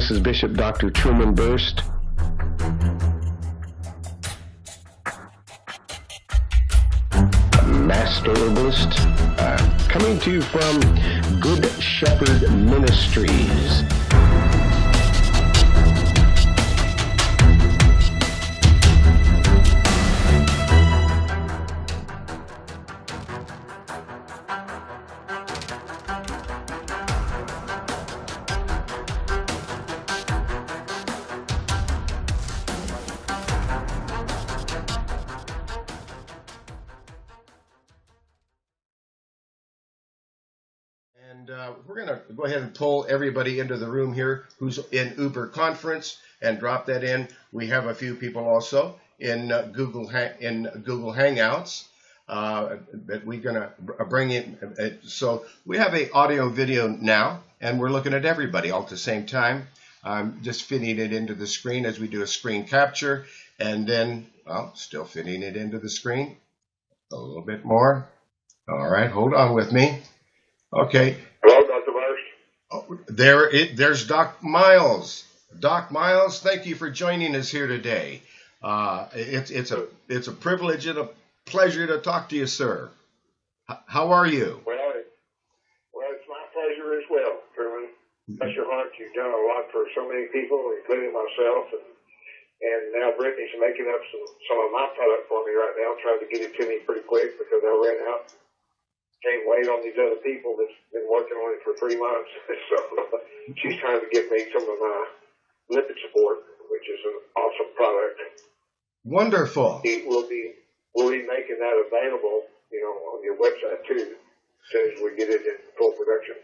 This is Bishop Dr. Truman Burst. Master Herbalist, coming to you from Good Shepherd Ministries. And we're going to go ahead and pull everybody into the room here who's in Uber Conference and drop that in. We have a few people also in Google Hangouts that we're going to bring in. So we have an audio video now, and we're looking at everybody all at the same time. I'm just fitting it into the screen as we do a screen capture, and then, well, still fitting it into the screen. A little bit more. All right, hold on with me. Okay. Hello, Dr. Burst. Oh, there's Doc Miles. Doc Miles, thank you for joining us here today. It's a privilege and a pleasure to talk to you, sir. How are you? Well, it's my pleasure as well, Truman. Bless your heart. You've done a lot for so many people, including myself, and now Brittany's making up some of my product for me right now. Trying to get it to me pretty quick because I ran out. Can't wait on these other people that's been working on it for 3 months. So she's trying to give me some of my lipid support, which is an awesome product. Wonderful. We'll be making that available, on your website too, as soon as we get it in full production.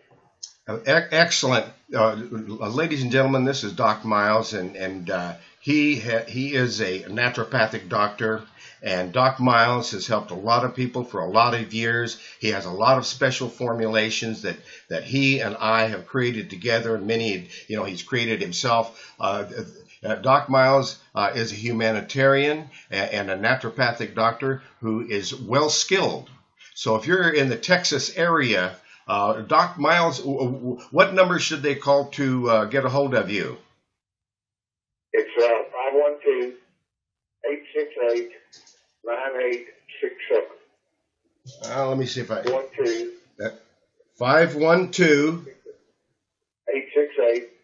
Excellent. Ladies and gentlemen, this is Doc Miles, and he is a naturopathic doctor. And Doc Miles has helped a lot of people for a lot of years. He has a lot of special formulations that he and I have created together, and many, he's created himself. Doc Miles is a humanitarian and a naturopathic doctor who is well skilled. So if you're in the Texas area, Doc Miles, what number should they call to get a hold of you? It's 512-868-9867. Let me see if I... 512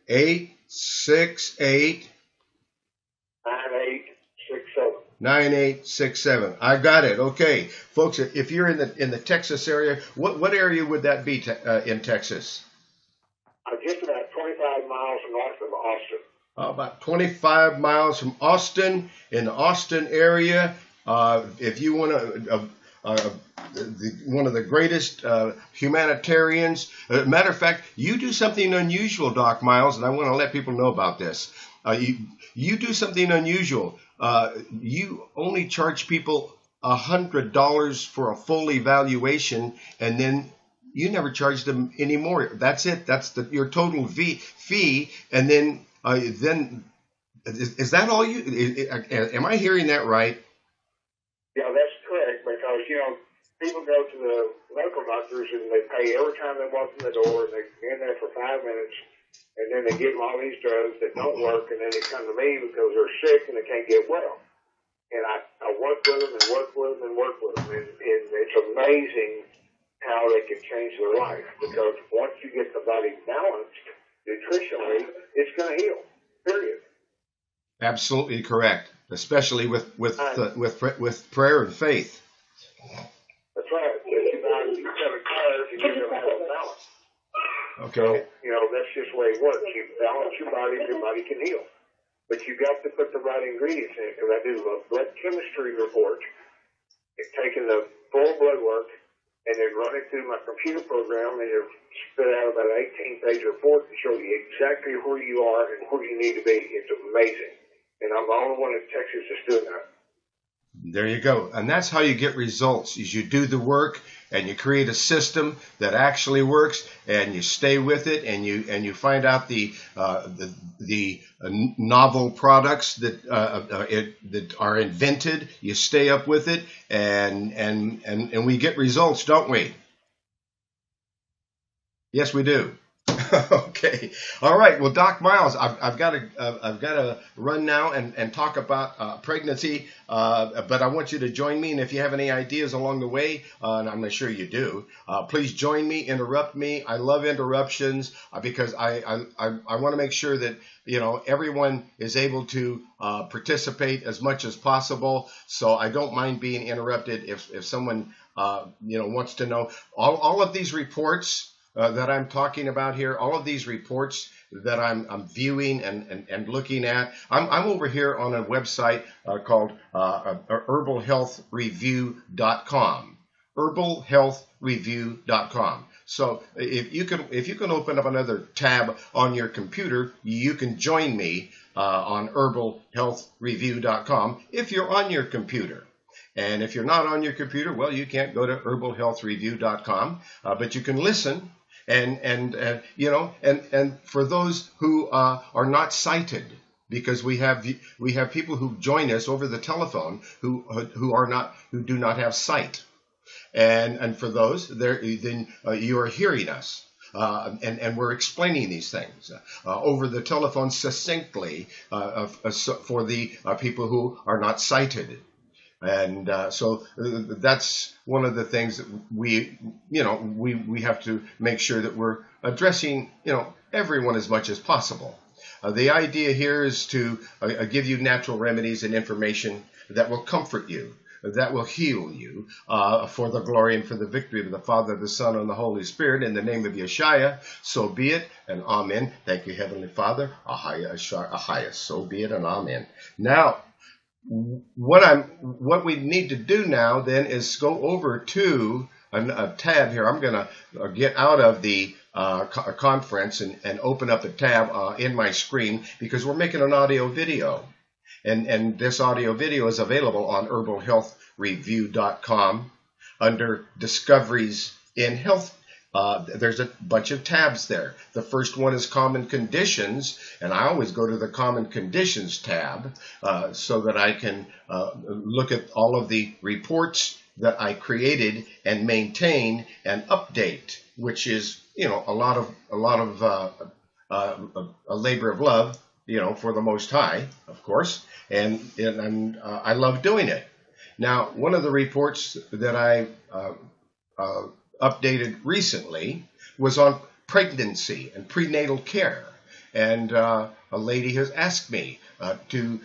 868 9867. I got it. Okay, folks. If you're in the Texas area, what area would that be in Texas? Just about 25 miles north of Austin. About 25 miles from Austin, in the Austin area. If you want to, one of the greatest humanitarians. Matter of fact, you do something unusual, Doc Miles, and I want to let people know about this. You do something unusual. You only charge people $100 for a full evaluation, and then you never charge them any more. That's it. That's your total fee, and then is that all you? Am I hearing that right? Yeah, that's correct, because, people go to the medical doctors and they pay every time they walk in the door, and they're in there for 5 minutes, and then they give them all these drugs that don't work, and then they come to me because they're sick and they can't get well. And I work with them and work with them and work with them, and it's amazing how they can change their life, because once you get the body balanced nutritionally, it's going to heal, period. Absolutely correct, especially with prayer and faith. That's right. You've got to care if you get them balance. Okay. So, that's just the way it works. You balance your body can heal. But you got to put the right ingredients in it, because I do a blood chemistry report, taking the full blood work, and then run it through my computer program, and it'll spit out about an 18-page report to show you exactly where you are and where you need to be. It's amazing. And I'm the only one in Texas that's doing that. There you go. And that's how you get results, is you do the work and you create a system that actually works, and you stay with it, and you find out the novel products that are invented. You stay up with it, and we get results, don't we? Yes, we do. Okay. All right. Well, Doc Miles, I've got to run now and talk about pregnancy. But I want you to join me, and if you have any ideas along the way, and I'm sure you do, please join me. Interrupt me. I love interruptions because I want to make sure that everyone is able to participate as much as possible. So I don't mind being interrupted if someone wants to know all of these reports that I'm talking about here, all of these reports that I'm viewing and looking at. I'm over here on a website called herbalhealthreview.com. herbalhealthreview.com. So if you can open up another tab on your computer, you can join me on herbalhealthreview.com if you're on your computer. And if you're not on your computer, well, you can't go to herbalhealthreview.com, but you can listen. And for those who are not sighted, because we have people who join us over the telephone who do not have sight, and for those then you are hearing us. And we're explaining these things over the telephone succinctly for the people who are not sighted. And so that's one of the things that we have to make sure that we're addressing, everyone as much as possible. The idea here is to give you natural remedies and information that will comfort you, that will heal you for the glory and for the victory of the Father, the Son, and the Holy Spirit. In the name of Yeshua, so be it, and amen. Thank you, Heavenly Father. Ahaya, Ahaya. So be it, and amen. Now, what we need to do now then is go over to a tab here. I'm going to get out of the conference and open up a tab in my screen because we're making an audio video. And this audio video is available on herbalhealthreview.com under Discoveries in Health. There's a bunch of tabs there. The first one is Common Conditions, and I always go to the Common Conditions tab so that I can look at all of the reports that I created and maintain and update, which is a lot of a labor of love, for the Most High, of course, and I love doing it. Now, one of the reports that I updated recently was on pregnancy and prenatal care, and a lady has asked me to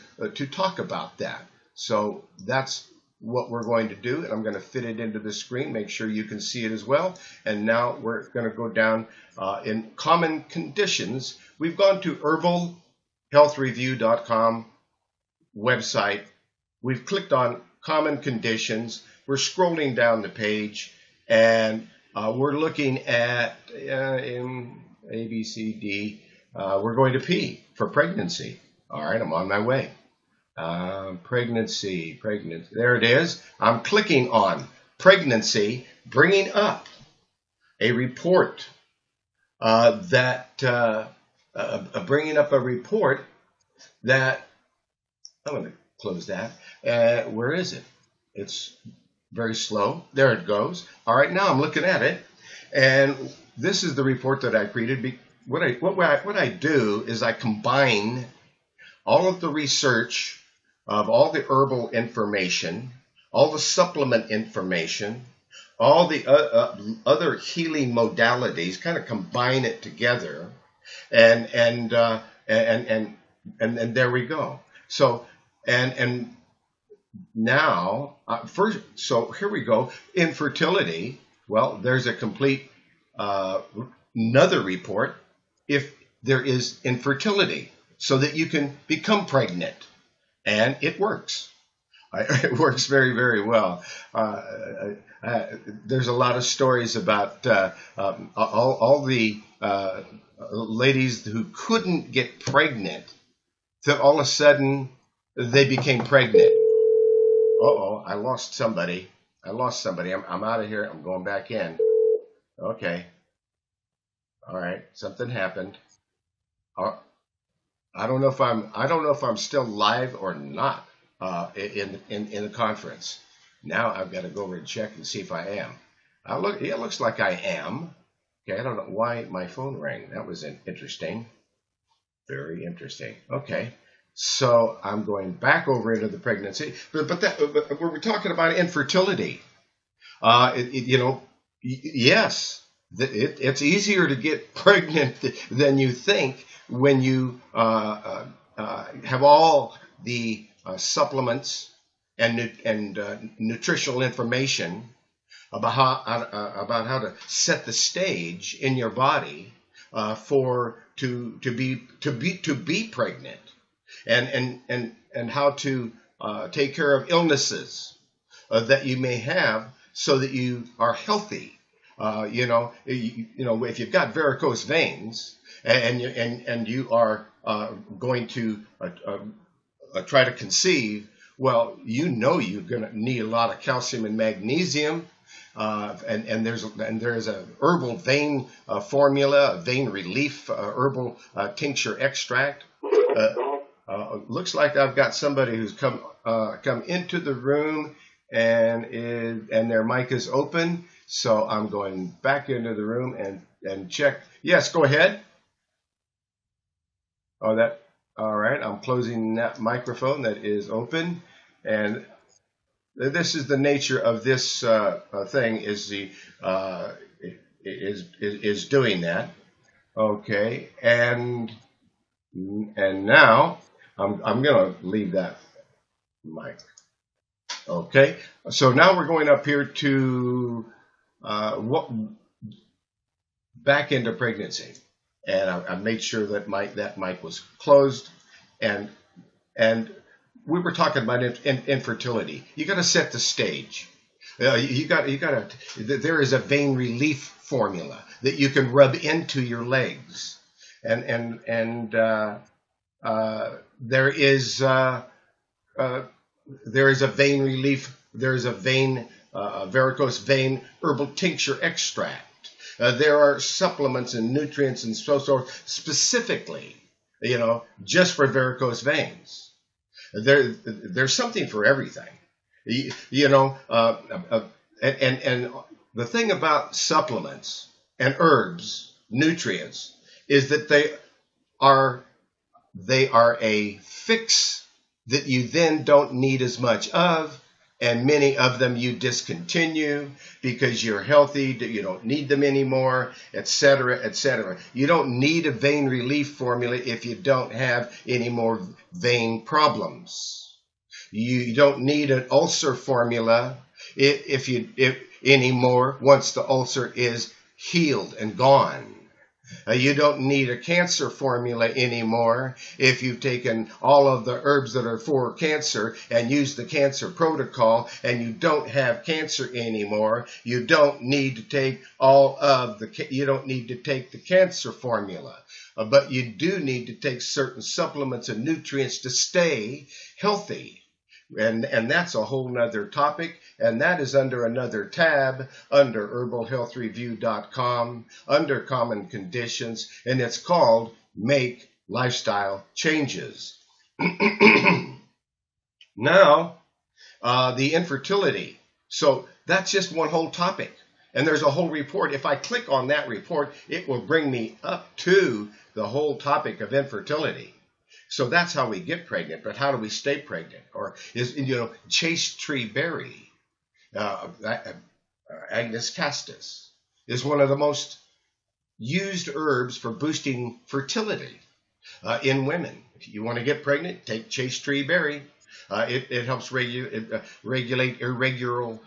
talk about that. So that's what we're going to do, and I'm going to fit it into the screen, make sure you can see it as well. And now we're going to go down in Common Conditions. We've gone to herbalhealthreview.com website. We've clicked on Common Conditions. We're scrolling down the page, and we're looking at in A, B, C, D. We're going to P for pregnancy. All right, I'm on my way. Pregnancy. There it is. I'm clicking on pregnancy, bringing up a report bringing up a report that I'm going to close that. Where is it? It's very slow. There it goes. All right, now I'm looking at it, and this is the report that I created. What I do is I combine all of the research of all the herbal information, all the supplement information, all the other healing modalities, kind of combine it together, and there we go. So and now first, so here we go. Infertility. Well, there's a complete another report if there is infertility, so that you can become pregnant, and it works. It works very, very well. There's a lot of stories about all the ladies who couldn't get pregnant, that all of a sudden they became pregnant. Uh-oh, I lost somebody. I'm out of here. I'm going back in. Okay. All right. Something happened. I don't know if I'm still live or not in the conference. Now I've got to go over and check and see if I am. It looks like I am. Okay, I don't know why my phone rang. That was interesting. Very interesting. Okay. So I'm going back over into the pregnancy, but we're talking about infertility. Yes, it's easier to get pregnant than you think when you have all the supplements and nutritional information about how to set the stage in your body for to be pregnant and how to take care of illnesses that you may have so that you are healthy. If you've got varicose veins and you are going to try to conceive, well, you're going to need a lot of calcium and magnesium. There's a herbal vein formula, a vein relief herbal tincture extract. Looks like I've got somebody who's come into the room and their mic is open. So I'm going back into the room and check. Yes, go ahead. All right. I'm closing that microphone that is open, and this is the nature of this thing is doing that. Okay, and now I'm gonna leave that mic. Okay, so now we're going up here to what back into pregnancy, and I made sure that that mic was closed, and we were talking about infertility. You got to set the stage. You got to. There is a vein relief formula that you can rub into your legs, and there is a vein relief. There is a varicose vein herbal tincture extract. There are supplements and nutrients and so forth specifically, just for varicose veins. There's something for everything, and the thing about supplements and herbs, nutrients, is that they are a fix that you then don't need as much of, and many of them you discontinue because you're healthy, you don't need them anymore, etc., etc. You don't need a vein relief formula if you don't have any more vein problems. You don't need an ulcer formula if anymore once the ulcer is healed and gone. You don't need a cancer formula anymore if you've taken all of the herbs that are for cancer and used the cancer protocol and you don't have cancer anymore. You don't need to take you don't need to take the cancer formula. But you do need to take certain supplements and nutrients to stay healthy. And that's a whole nother topic, and that is under another tab under herbalhealthreview.com under common conditions, and it's called Make Lifestyle Changes. Now, the infertility. So that's just one whole topic, and there's a whole report. If I click on that report, it will bring me up to the whole topic of infertility. So that's how we get pregnant, but how do we stay pregnant? Or chaste tree berry, Agnus castus, is one of the most used herbs for boosting fertility in women. If you want to get pregnant, take chaste tree berry. It helps regulate irregular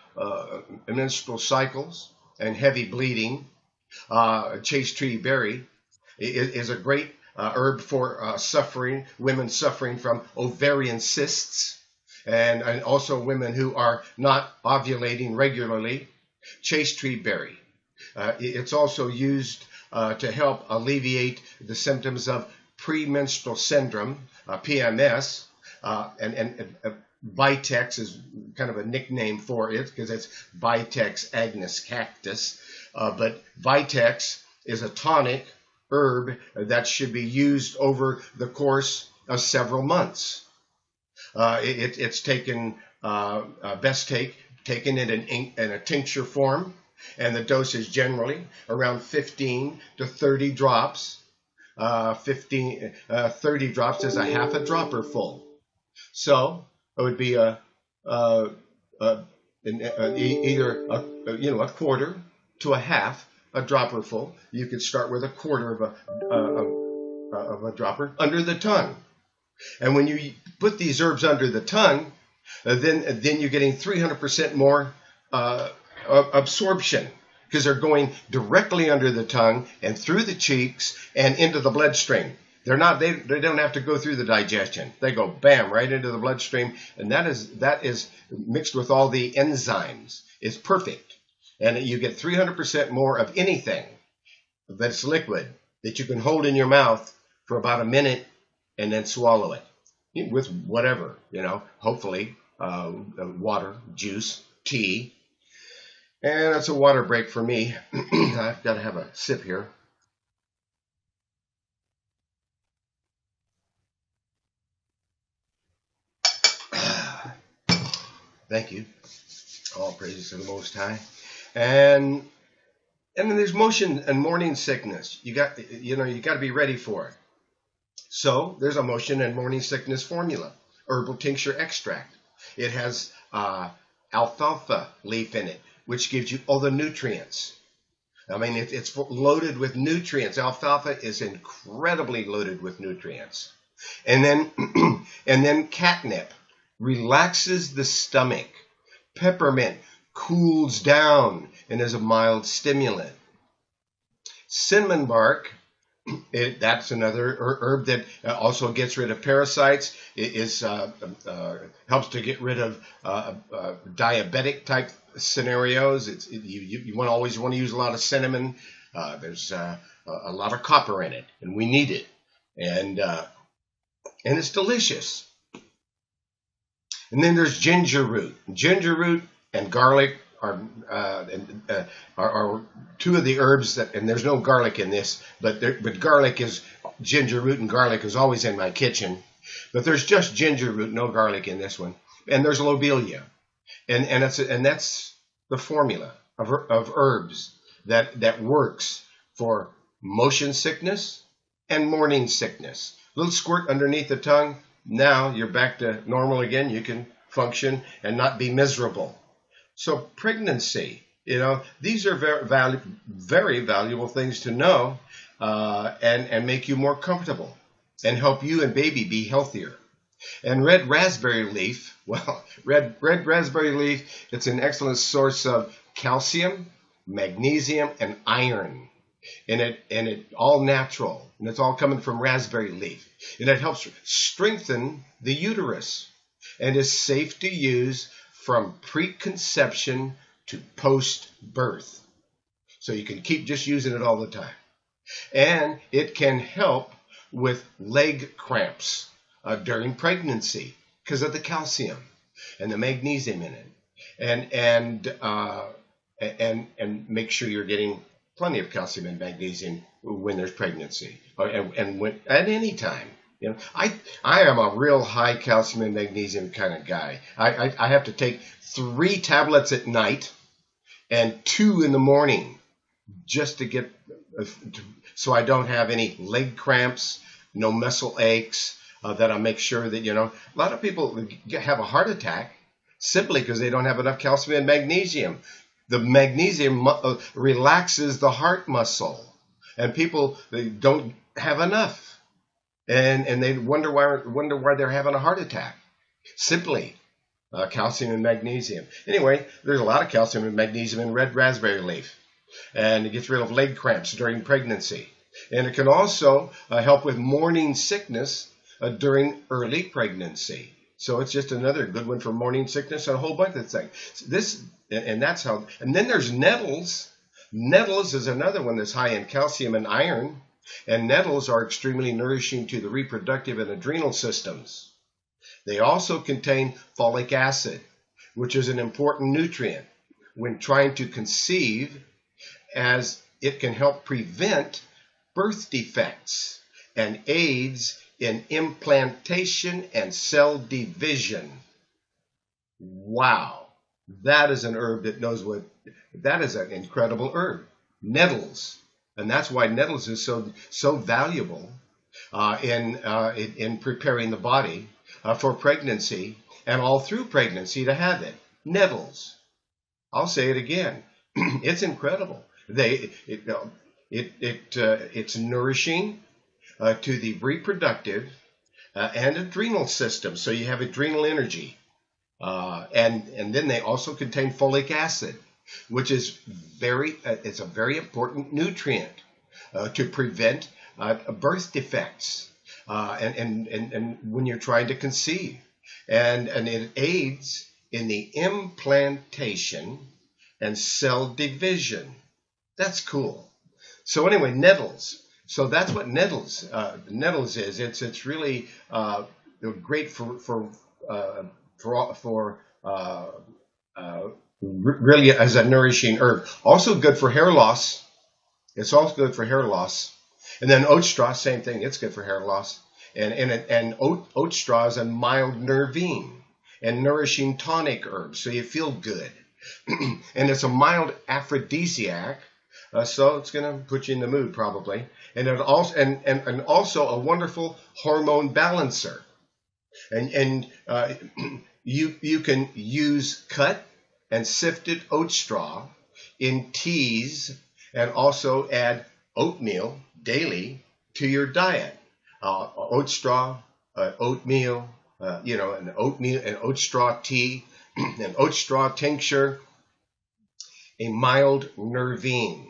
menstrual cycles and heavy bleeding. Chaste tree berry is a great herb for women suffering from ovarian cysts, and also women who are not ovulating regularly. Chaste tree berry. It's also used to help alleviate the symptoms of premenstrual syndrome, PMS, and Vitex is kind of a nickname for it because it's Vitex agnus cactus. But Vitex is a tonic herb that should be used over the course of several months. It's taken best taken in a tincture form, And the dose is generally around 15 to 30 drops. 30 drops is a half a dropper full. So it would be a, either a quarter to a half a dropper full. You could start with a quarter of a dropper under the tongue. And when you put these herbs under the tongue, then you're getting 300% more absorption, because they're going directly under the tongue and through the cheeks and into the bloodstream. They don't have to go through the digestion. They go bam right into the bloodstream, and that is mixed with all the enzymes. It's perfect. And you get 300% more of anything that's liquid that you can hold in your mouth for about a minute and then swallow it with whatever, hopefully water, juice, tea. And it's a water break for me. I've got to have a sip here. Thank you. All praises to the Most High. And then there's motion and morning sickness. You got to be ready for it. So there's a motion and morning sickness formula, herbal tincture extract. It has alfalfa leaf in it, which gives you all the nutrients. I mean, it's loaded with nutrients. Alfalfa is incredibly loaded with nutrients. And then catnip relaxes the stomach. Peppermint cools down and is a mild stimulant. Cinnamon bark, that's another herb that also gets rid of parasites. It helps to get rid of diabetic type scenarios. You always want to use a lot of cinnamon. There's a lot of copper in it, and we need it. And it's delicious. And then there's ginger root. Ginger root and garlic are two of the herbs that, and there's no garlic in this, but garlic is, ginger root and garlic is always in my kitchen. But there's just ginger root, no garlic in this one. And there's lobelia. And that's the formula of herbs that works for motion sickness and morning sickness. A little squirt underneath the tongue. Now you're back to normal again. You can function and not be miserable. So pregnancy, these are very valuable things to know, and make you more comfortable and help you and baby be healthier. And red raspberry leaf, red raspberry leaf, it's an excellent source of calcium, magnesium, and iron. And it all natural, and it's all coming from raspberry leaf. And it helps strengthen the uterus and is safe to use from preconception to post-birth. So you can keep just using it all the time. And it can help with leg cramps during pregnancy because of the calcium and the magnesium in it. And make sure you're getting plenty of calcium and magnesium when there's pregnancy, and when, at any time. I am a real high calcium and magnesium kind of guy. I have to take 3 tablets at night and 2 in the morning just to get, so I don't have any leg cramps, no muscle aches, that I make sure that, a lot of people have a heart attack simply because they don't have enough calcium and magnesium. The magnesium relaxes the heart muscle, and people, they don't have enough. And they wonder why they're having a heart attack. Simply calcium and magnesium. Anyway, there's a lot of calcium and magnesium in red raspberry leaf, and it gets rid of leg cramps during pregnancy. And it can also help with morning sickness during early pregnancy. So it's just another good one for morning sickness and a whole bunch of things. That's how. And then there's nettles. Nettles is another one that's high in calcium and iron. And nettles are extremely nourishing to the reproductive and adrenal systems. They also contain folic acid, which is an important nutrient when trying to conceive, as it can help prevent birth defects and aids in implantation and cell division. Wow. That is an herb that knows what, that is an incredible herb. Nettles. And that's why nettles is so valuable in preparing the body for pregnancy and all through pregnancy to have it. Nettles. I'll say it again. It's incredible. It's nourishing to the reproductive and adrenal system, so you have adrenal energy. And then they also contain folic acid, which is it's a very important nutrient to prevent birth defects and when you're trying to conceive, and it aids in the implantation and cell division. That's cool. So anyway, nettles. So that's what nettles is. It's really great for really as a nourishing herb. Also good for hair loss. It's also good for hair loss. And then oat straw, same thing. It's good for hair loss. And oat straw is a mild nervine and nourishing tonic herb, so you feel good. And it's a mild aphrodisiac, so it's going to put you in the mood probably. And it also and also a wonderful hormone balancer. And you can use cut and sifted oat straw in teas, and also add oatmeal daily to your diet. Oat straw, oatmeal, an oat straw tea, an oat straw tincture, a mild nervine,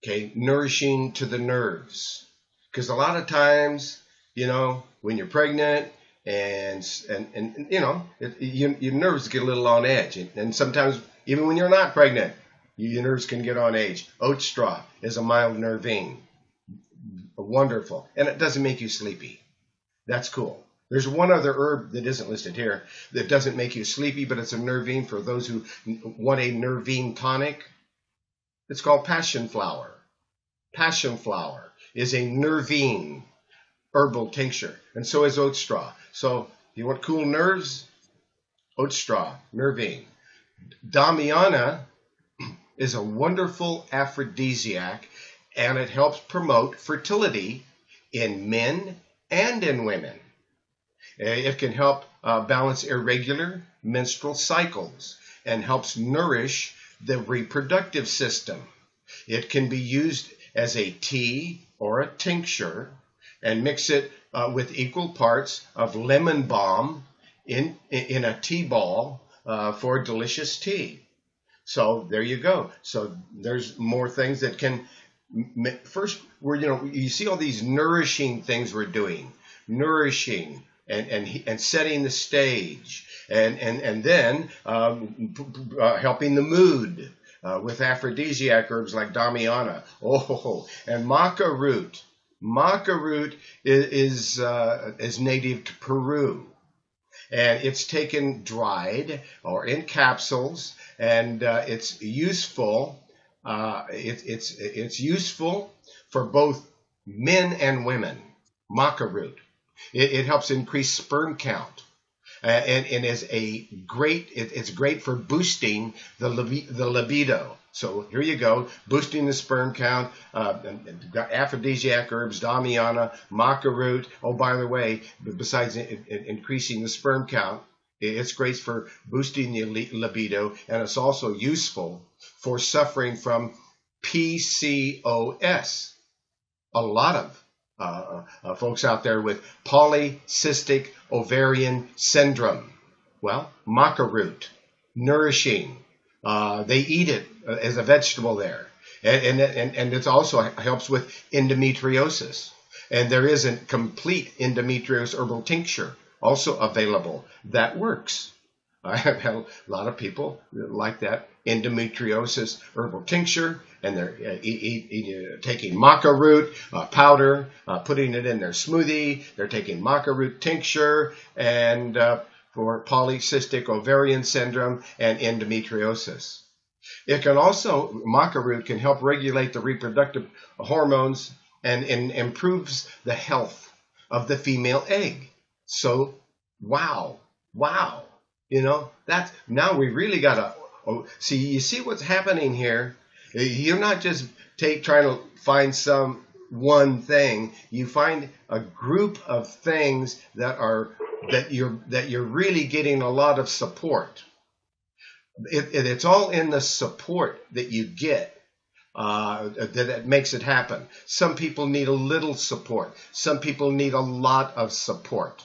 okay, nourishing to the nerves. Because a lot of times, when you're pregnant and your nerves get a little on edge, and sometimes even when you're not pregnant, your nerves can get on edge. Oat straw is a mild nervine. Wonderful. And it doesn't make you sleepy. That's cool. There's one other herb that isn't listed here that doesn't make you sleepy, but it's a nervine for those who want a nervine tonic. It's called passion flower. Passion flower is a nervine herbal tincture, and so is oat straw. So if you want cool nerves, oat straw, nervine. Damiana is a wonderful aphrodisiac, and it helps promote fertility in men and in women. It can help balance irregular menstrual cycles and helps nourish the reproductive system. It can be used as a tea or a tincture, and mix it with equal parts of lemon balm in a tea ball for delicious tea. So there you go. So there's more things that can. First, you see all these nourishing things we're doing, nourishing and setting the stage, and then helping the mood with aphrodisiac herbs like damiana, and maca root. Maca root is native to Peru, and it's taken dried or in capsules, and it's useful. It's useful for both men and women. Maca root. It helps increase sperm count, and is it's great for boosting the libido. So here you go, boosting the sperm count. Aphrodisiac herbs, damiana, maca root. Oh, by the way, besides increasing the sperm count, it's great for boosting the libido, and it's also useful for suffering from PCOS. A lot of folks out there with polycystic ovarian syndrome. Well, maca root, nourishing. They eat it as a vegetable there. And it also helps with endometriosis. And there is a complete endometriosis herbal tincture also available that works. I have had a lot of people like that endometriosis herbal tincture, and they're taking maca root powder, putting it in their smoothie. They're taking maca root tincture and for polycystic ovarian syndrome and endometriosis. It can also, maca root can help regulate the reproductive hormones and improves the health of the female egg. So, wow. That's, now we really got Oh, see, you see what's happening here? You're not just trying to find some one thing. You find a group of things that you're really getting a lot of support. It's all in the support that you get that makes it happen. Some people need a little support. Some people need a lot of support.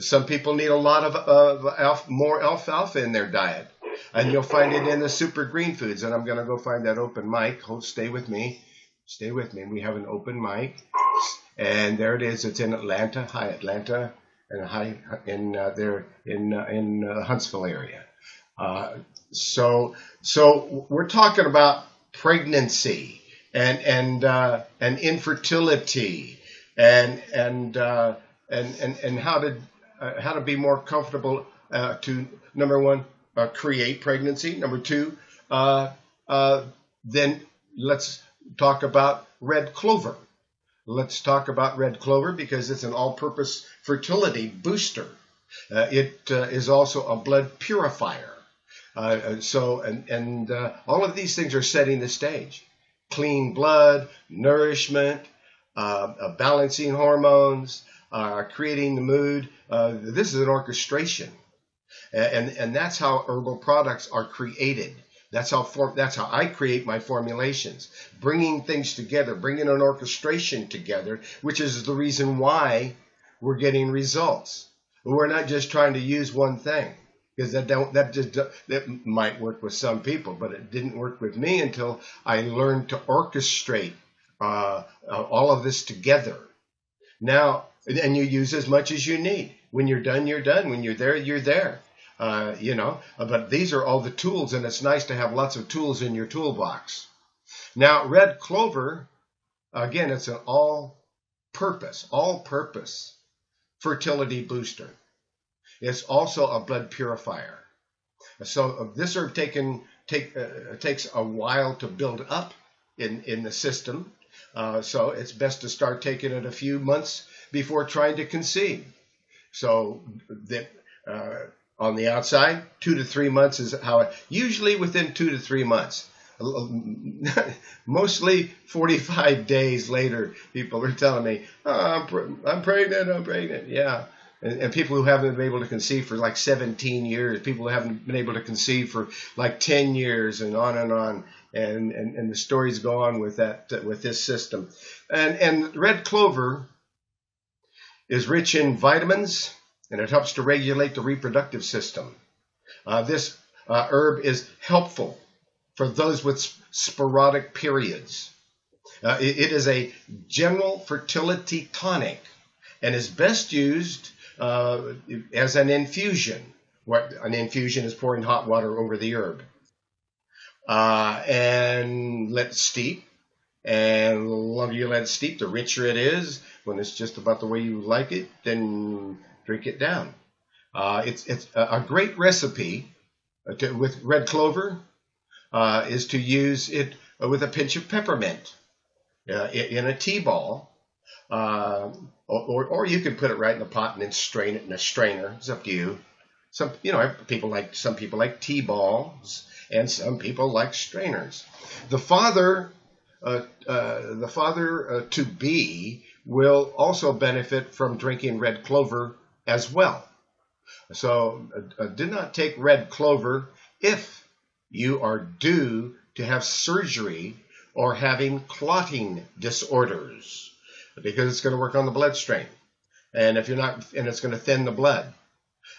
Some people need a lot of more alfalfa in their diet. And you'll find it in the super green foods. And I'm going to go find that open mic. Stay with me. Stay with me. We have an open mic. And there it is. It's in Atlanta. Hi, Atlanta. And hi in there in Huntsville area. So we're talking about pregnancy and infertility and how to be more comfortable to, number one, create pregnancy. Number two, then let's talk about red clover. Let's talk about red clover because it's an all-purpose fertility booster. It is also a blood purifier. All of these things are setting the stage. Clean blood, nourishment, balancing hormones, creating the mood. This is an orchestration. And that's how herbal products are created. That's how I create my formulations, bringing things together, bringing an orchestration together, which is the reason why we're getting results. We're not just trying to use one thing, because that might work with some people, but it didn't work with me until I learned to orchestrate all of this together. Now, and you use as much as you need. When you're done, you're done. When you're there, you're there. But these are all the tools, and it's nice to have lots of tools in your toolbox. Now, red clover, again, it's an all-purpose fertility booster. It's also a blood purifier. So this herb takes a while to build up in the system. So it's best to start taking it a few months before trying to conceive. So that on the outside, 2 to 3 months is usually within 2 to 3 months. Mostly 45 days later, people are telling me, oh, I'm pregnant. Yeah. And people who haven't been able to conceive for like 17 years, people who haven't been able to conceive for like 10 years and on and on. And the stories go on with this system. And red clover is rich in vitamins, and it helps to regulate the reproductive system. This herb is helpful for those with sporadic periods. It is a general fertility tonic and is best used as an infusion. An infusion is pouring hot water over the herb. And let it steep. And the longer you let it steep, the richer it is. When it's just about the way you like it, then drink it down. It's a great recipe with red clover is to use it with a pinch of peppermint in a tea ball. Or you can put it right in the pot and then strain it in a strainer. It's up to you. Some people like tea balls, and some people like strainers. The father to be will also benefit from drinking red clover as well. So do not take red clover if you are due to have surgery or having clotting disorders, because it's going to work on the bloodstream, and if you're not, and it's going to thin the blood.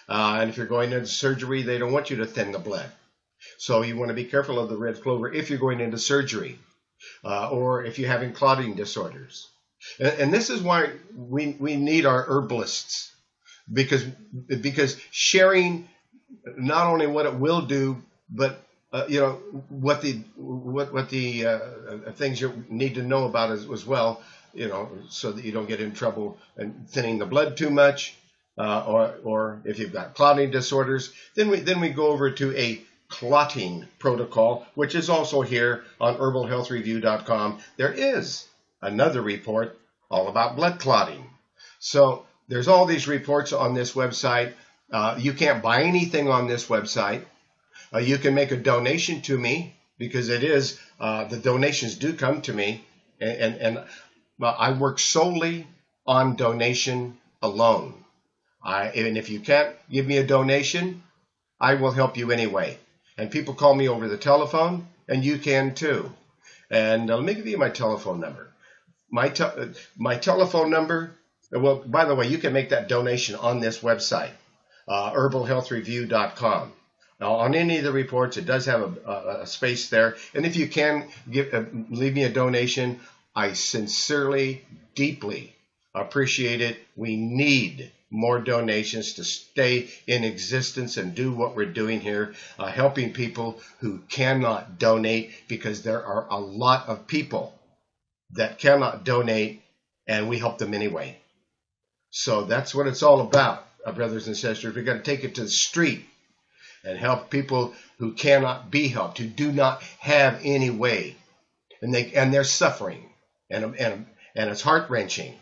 And if you're going into surgery, they don't want you to thin the blood. So you want to be careful of the red clover if you're going into surgery, or if you're having clotting disorders. And this is why we need our herbalists, because sharing not only what it will do, but what the things you need to know about as well, so that you don't get in trouble and thinning the blood too much, or if you've got clotting disorders, then we go over to a clotting protocol, which is also here on herbalhealthreview.com. There is another report all about blood clotting. So there's all these reports on this website. You can't buy anything on this website. You can make a donation to me because it is the donations do come to me, and I work solely on donation alone. And if you can't give me a donation, I will help you anyway. And people call me over the telephone, and you can too. And let me give you my telephone number. My telephone number. Well, by the way, you can make that donation on this website, herbalhealthreview.com. Now, on any of the reports, it does have a space there. And if you can leave me a donation, I sincerely, deeply appreciate it. We need more donations to stay in existence and do what we're doing here, helping people who cannot donate, because there are a lot of people that cannot donate, and we help them anyway. So that's what it's all about, brothers and sisters. We've got to take it to the street and help people who cannot be helped, who do not have any way, and they're suffering, and it's heart-wrenching,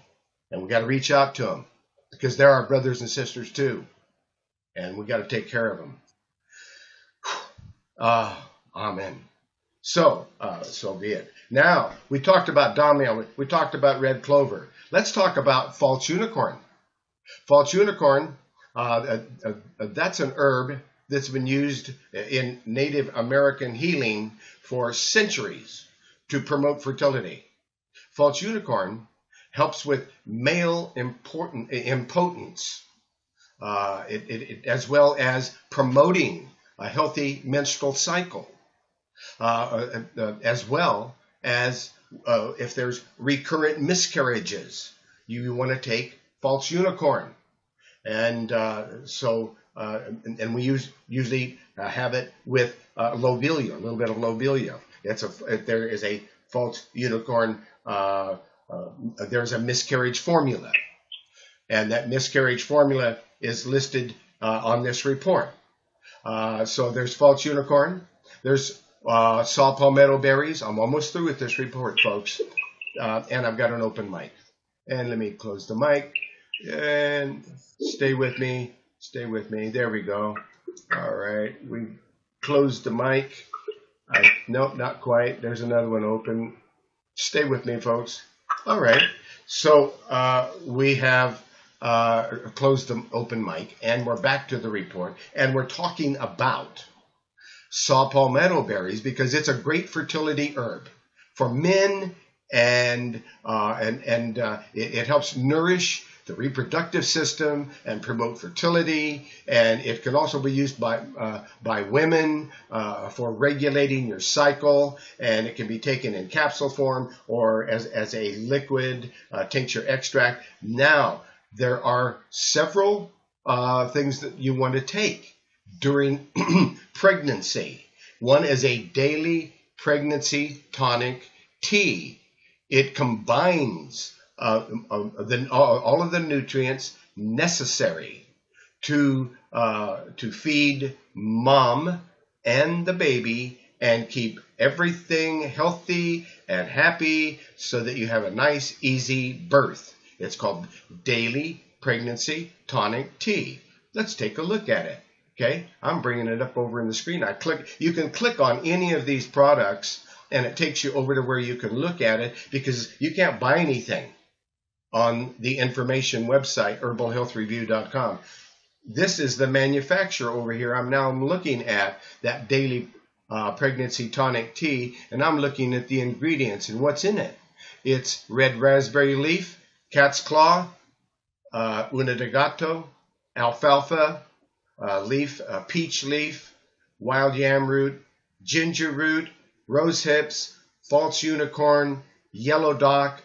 and we got to reach out to them because they're our brothers and sisters too, and we got to take care of them. Amen. So be it. Now, we talked about dahlia, we talked about red clover. Let's talk about false unicorn. False unicorn, that's an herb that's been used in Native American healing for centuries to promote fertility. False unicorn helps with male impotence, as well as promoting a healthy menstrual cycle, as well as if there's recurrent miscarriages, you want to take false unicorn. And and we usually have it with lobelia, a little bit of lobelia. There is a false unicorn. There's a miscarriage formula, and that miscarriage formula is listed on this report. So there's false unicorn. There's saw palmetto berries. I'm almost through with this report, folks, and I've got an open mic. And let me close the mic and stay with me. Stay with me. There we go. All right, we closed the mic. Nope, not quite. There's another one open. Stay with me, folks. All right. So we have closed the open mic, and we're back to the report, and we're talking about saw palmetto berries because it's a great fertility herb for men, and it helps nourish the reproductive system and promote fertility, and it can also be used by women for regulating your cycle, and it can be taken in capsule form or as a liquid tincture extract. Now, there are several things that you want to take during pregnancy. One is a daily pregnancy tonic tea. It combines all of the nutrients necessary to feed mom and the baby and keep everything healthy and happy so that you have a nice, easy birth. It's called Daily Pregnancy Tonic Tea. Let's take a look at it. Okay, I'm bringing it up over in the screen. You can click on any of these products, and it takes you over to where you can look at it, because you can't buy anything on the information website, herbalhealthreview.com. This is the manufacturer over here. I'm looking at that Daily Pregnancy Tonic Tea, and I'm looking at the ingredients and what's in it. It's red raspberry leaf, cat's claw, una de gato, alfalfa leaf, peach leaf, wild yam root, ginger root, rose hips, false unicorn, yellow dock.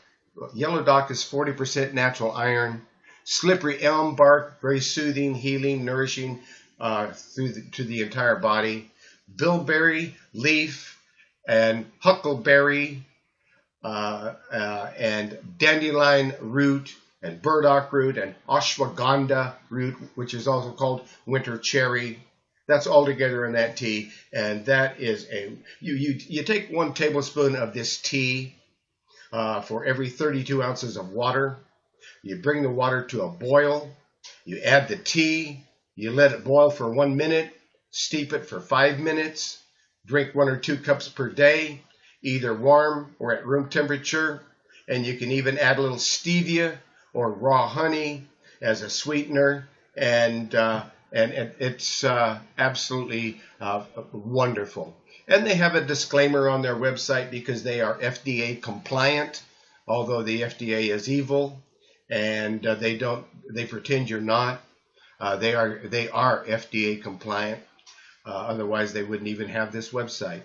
Yellow dock is 40% natural iron. Slippery elm bark, very soothing, healing, nourishing to the entire body. Bilberry leaf and huckleberry and dandelion root and burdock root and ashwagandha root, which is also called winter cherry. That's all together in that tea, and that is you take 1 tablespoon of this tea for every 32 ounces of water. You bring the water to a boil. You add the tea. You let it boil for 1 minute. steep it for 5 minutes, drink 1 or 2 cups per day, either warm or at room temperature, and you can even add a little stevia or raw honey as a sweetener, and it's absolutely wonderful. And they have a disclaimer on their website because they are FDA compliant, although the FDA is evil, and they pretend you're not. They are FDA compliant. Otherwise, they wouldn't even have this website.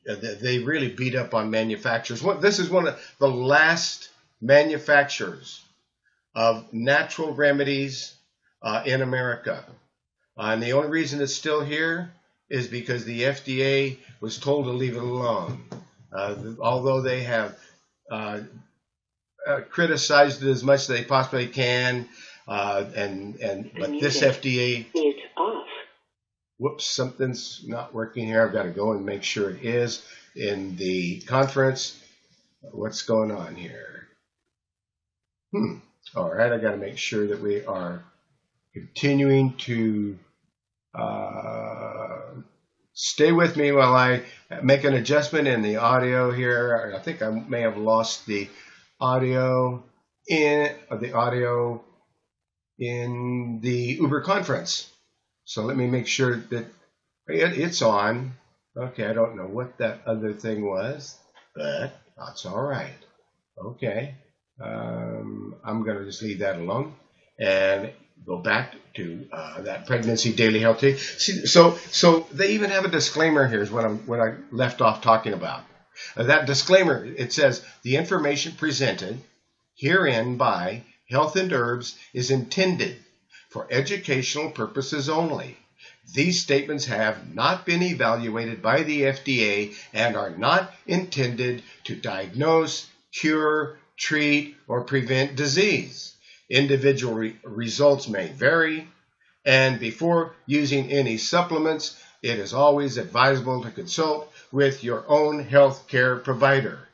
They really beat up on manufacturers. This is one of the last manufacturers of natural remedies in America. And the only reason it's still here is because the FDA was told to leave it alone. Although they have criticized it as much as they possibly can, but this FDA... It's off. Whoops, something's not working here. I've got to go and make sure it is in the conference. What's going on here? All right, I got to make sure that we are continuing to stay with me while I make an adjustment in the audio here. I think I may have lost the audio in the Uber conference. So let me make sure that it's on. Okay, I don't know what that other thing was, but that's all right. Okay, I'm going to just leave that alone and go back to that pregnancy daily health tea. See, so they even have a disclaimer here is what I left off talking about. That disclaimer, it says the information presented herein by Health and Herbs is intended for educational purposes only. These statements have not been evaluated by the FDA and are not intended to diagnose, cure, treat, or prevent disease. Individual results may vary, and before using any supplements, it is always advisable to consult with your own health care provider.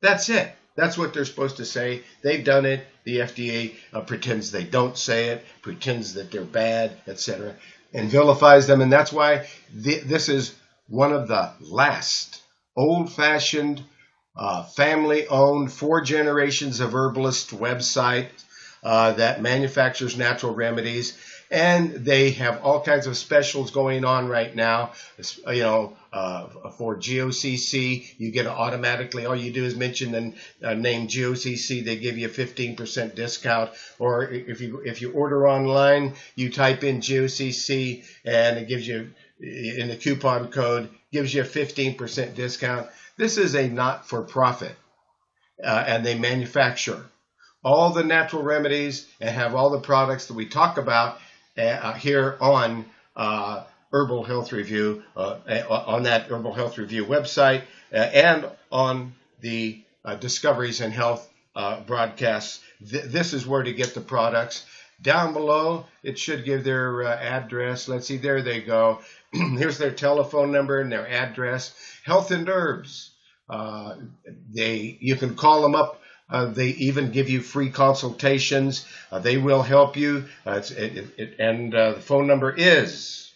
That's it. That's what they're supposed to say. They've done it. The FDA pretends they don't say it, pretends that they're bad, etc., and vilifies them. And that's why this is one of the last old-fashioned, family-owned, 4 generations of herbalist website that manufactures natural remedies. And they have all kinds of specials going on right now. For GOCC, you get automatically, all you do is mention the name GOCC, they give you a 15% discount. Or if you order online, you type in GOCC and it gives you, in the coupon code, gives you a 15% discount. This is a not-for-profit, and they manufacture all the natural remedies and have all the products that we talk about here on Herbal Health Review, on that Herbal Health Review website, and on the Discoveries in Health broadcasts. This is where to get the products. Down below, it should give their address. Let's see, there they go. Here's their telephone number and their address. Health and Herbs. You can call them up. They even give you free consultations. They will help you. The phone number is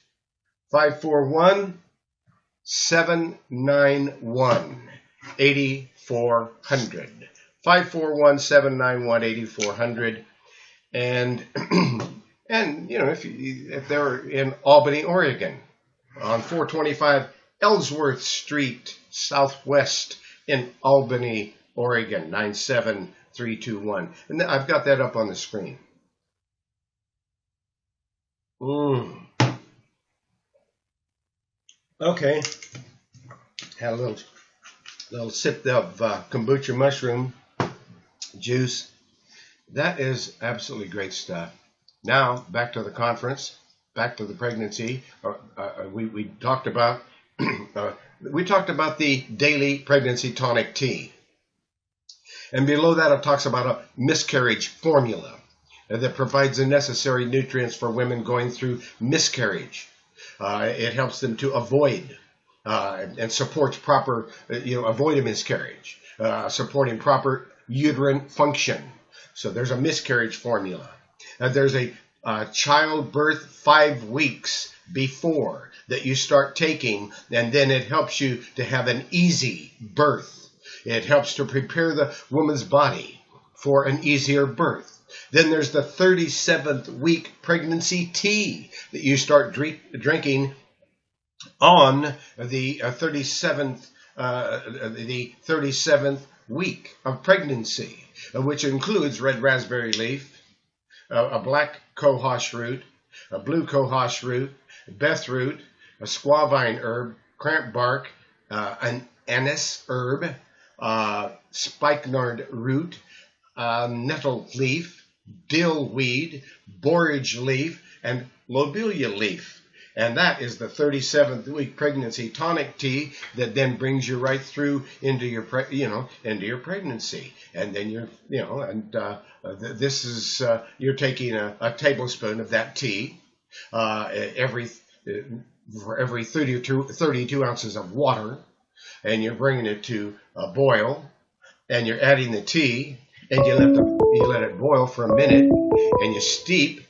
541-791-8400. 541-791-8400. And if they're in Albany, Oregon, on 425 Ellsworth Street, Southwest in Albany, Oregon, 97321. And I've got that up on the screen. Okay. Had a little sip of kombucha mushroom juice. That is absolutely great stuff. Now, back to the conference, back to the pregnancy. We talked about the daily pregnancy tonic tea. And below that, it talks about a miscarriage formula that provides the necessary nutrients for women going through miscarriage. It helps them to avoid and supports proper, avoid a miscarriage, supporting proper uterine function. So there's a miscarriage formula. There's a childbirth 5 weeks before that you start taking, and then it helps you to have an easy birth. It helps to prepare the woman's body for an easier birth. Then there's the 37th week pregnancy tea that you start drinking on the 37th week of pregnancy, which includes red raspberry leaf, a black cohosh root, a blue cohosh root, beth root, a squavine herb, cramp bark, an anise herb, spikenard root, nettle leaf, dill weed, borage leaf, and lobelia leaf. And that is the 37th week pregnancy tonic tea that then brings you right through into your pregnancy. And then this is you're taking a tablespoon of that tea for every 32 ounces of water, and you're bringing it to a boil, and you're adding the tea, and you let it boil for a minute, and you steep.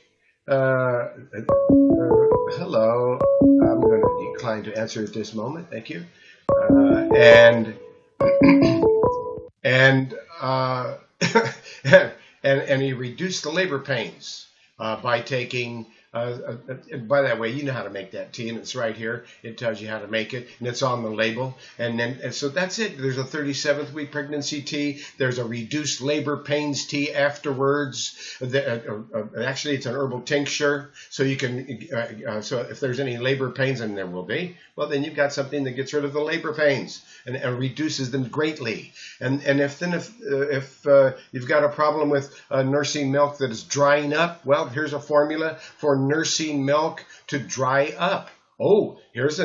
Hello, I'm going to decline to answer at this moment. Thank you. And you reduce the labor pains by taking. By that way, you know how to make that tea, and it's right here. It tells you how to make it, and it's on the label. And so that's it. There's a 37th week pregnancy tea. There's a reduced labor pains tea afterwards. Actually, it's an herbal tincture, so you can. So if there's any labor pains, and there will be, well, then you've got something that gets rid of the labor pains and reduces them greatly. And if you've got a problem with nursing milk that is drying up, well, here's a formula for nursing milk to dry up. Oh, if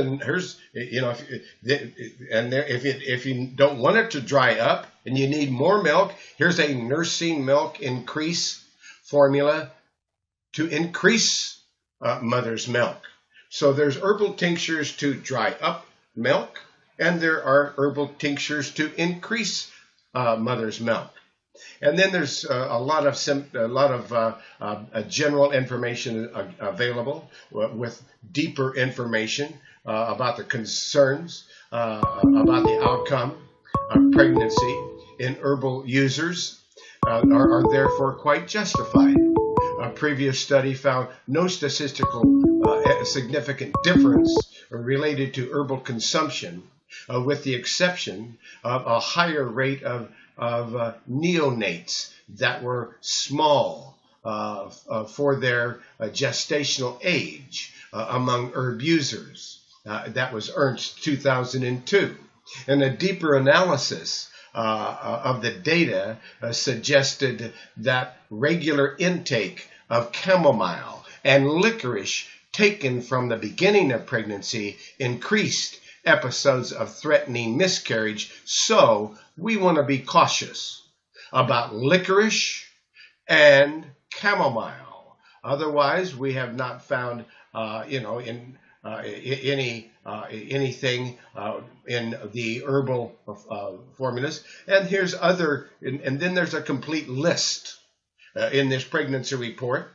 you don't want it to dry up and you need more milk, here's a nursing milk increase formula to increase mother's milk. So there's herbal tinctures to dry up milk, and there are herbal tinctures to increase mother's milk. And then there's a lot of general information available with deeper information about the concerns, about the outcome of pregnancy in herbal users are therefore quite justified. A previous study found no statistical significant difference related to herbal consumption, with the exception of a higher rate of neonates that were small for their gestational age among herb users. That was Ernst 2002. And a deeper analysis of the data suggested that regular intake of chamomile and licorice taken from the beginning of pregnancy increased episodes of threatening miscarriage. So we want to be cautious about licorice and chamomile. Otherwise, we have not found, anything in the herbal formulas. And here's and then there's a complete list in this pregnancy report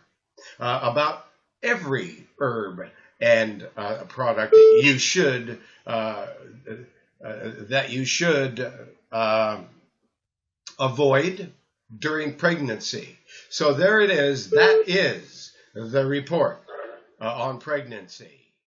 about every herb and product you should avoid during pregnancy. So there it is. That is the report on pregnancy.